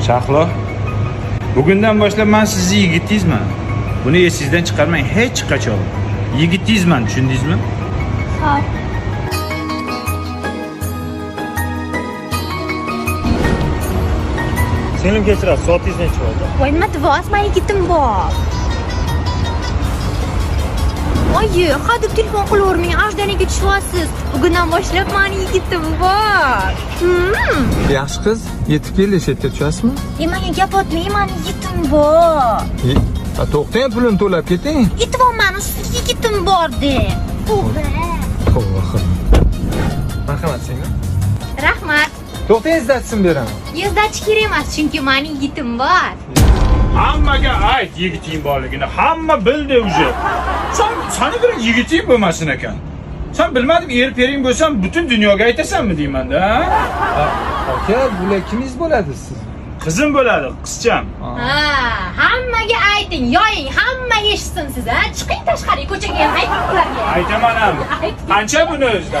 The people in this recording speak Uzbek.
Shahlo, bugundan boshlab men sizni yigitingizman. Buni esingizdan chiqarmang hech qachon. Yigitingizman, tushundingizmi? Xo'p. Singlim kechirasiz, soatingiz necha bo'ldi? Voy, nima deyapsiz? Yigitim bor. Oyi, hadeb telefon qilavermang, ajdaniga tushyapsiz. Bugundan boshlab meni yigitim bor. Yaxshi qiz, yetib keldi, chetga tushasizmi? Menga gap otmang, meni yigitim bor. To'xtang, pulini to'lab keting. Aytyapman, yigitim bor deb. Allohim. Marhamat, singlim. Rahmat. To'xtang, izlatsin beraman. Yuzdachi kerak emas, chunki meni yigitim bor. Hammaga ayt yigiting borligini. Hamma bildi uje. Seni bir yigiting bo'lmasin ekan. Sen bilmadim, er-pering bo'lsam butun dunyoga aytasanmi deyman-da. Aka, bular kimingiz bo'ladi siz? Qizim bo'ladi, qizcham. Hammaga ayting, yoying, hamma eshitsin siz, Chiqing tashqariga, ko'chaga ham ayting ularga. Aytaman ham. Qancha buni o'zida?